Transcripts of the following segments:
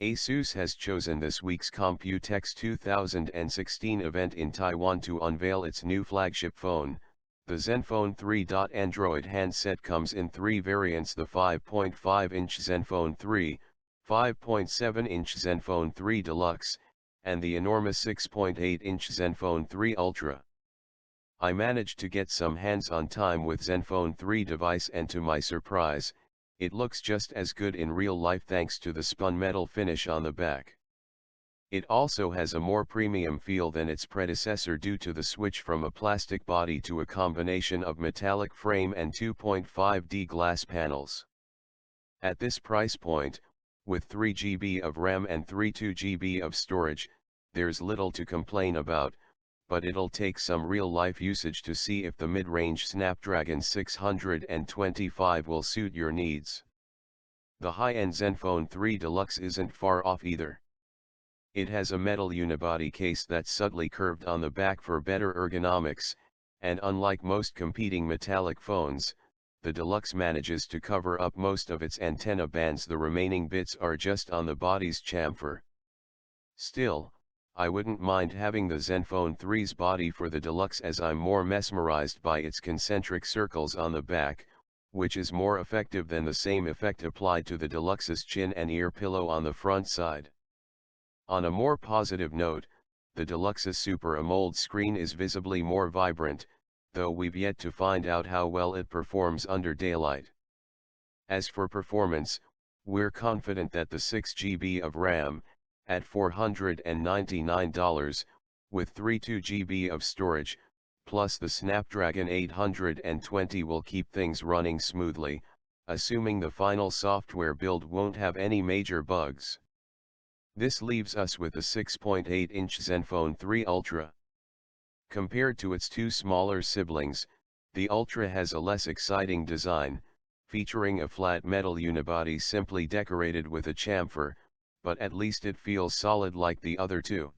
Asus has chosen this week's Computex 2016 event in Taiwan to unveil its new flagship phone. The ZenFone 3. Android handset comes in three variants: the 5.5-inch ZenFone 3, 5.7-inch ZenFone 3 Deluxe, and the enormous 6.8-inch ZenFone 3 Ultra. I managed to get some hands-on time with ZenFone 3 device, and to my surprise, it looks just as good in real life thanks to the spun-metal finish on the back. It also has a more premium feel than its predecessor due to the switch from a plastic body to a combination of metallic frame and 2.5D glass panels. At this price point, with 3 GB of RAM and 32 GB of storage, there's little to complain about, but it'll take some real-life usage to see if the mid-range Snapdragon 625 will suit your needs. The high-end ZenFone 3 Deluxe isn't far off either. It has a metal unibody case that's subtly curved on the back for better ergonomics, and unlike most competing metallic phones, the Deluxe manages to cover up most of its antenna bands. The remaining bits are just on the body's chamfer. Still, I wouldn't mind having the ZenFone 3's body for the Deluxe, as I'm more mesmerized by its concentric circles on the back, which is more effective than the same effect applied to the Deluxe's chin and ear pillow on the front side. On a more positive note, the Deluxe's Super AMOLED screen is visibly more vibrant, though we've yet to find out how well it performs under daylight. As for performance, we're confident that the 6 GB of RAM, at $499, with 32 GB of storage, plus the Snapdragon 820 will keep things running smoothly, assuming the final software build won't have any major bugs. This leaves us with the 6.8-inch ZenFone 3 Ultra. Compared to its two smaller siblings, the Ultra has a less exciting design, featuring a flat metal unibody simply decorated with a chamfer, but at least it feels solid like the other two.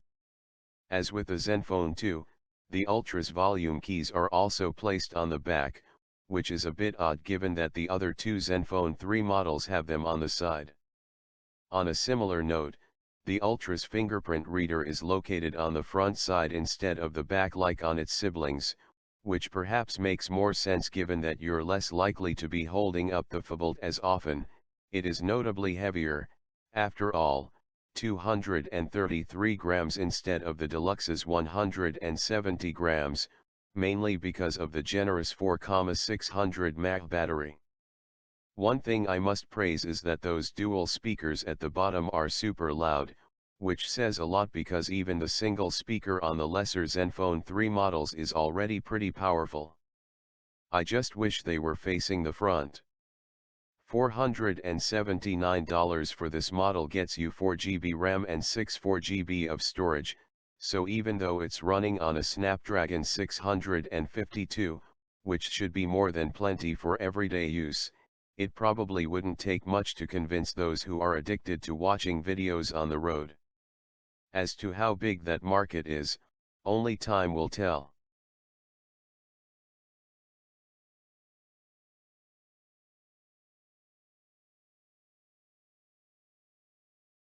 As with the ZenFone 2, the Ultra's volume keys are also placed on the back, which is a bit odd given that the other two ZenFone 3 models have them on the side. On a similar note, the Ultra's fingerprint reader is located on the front side instead of the back like on its siblings, which perhaps makes more sense given that you're less likely to be holding up the phone as often. It is notably heavier, after all, 233 grams instead of the Deluxe's 170 grams, mainly because of the generous 4,600 mAh battery. One thing I must praise is that those dual speakers at the bottom are super loud, which says a lot because even the single speaker on the lesser ZenFone 3 models is already pretty powerful. I just wish they were facing the front. $479 for this model gets you 4 GB RAM and 64 GB of storage, so even though it's running on a Snapdragon 652, which should be more than plenty for everyday use, it probably wouldn't take much to convince those who are addicted to watching videos on the road. As to how big that market is, only time will tell.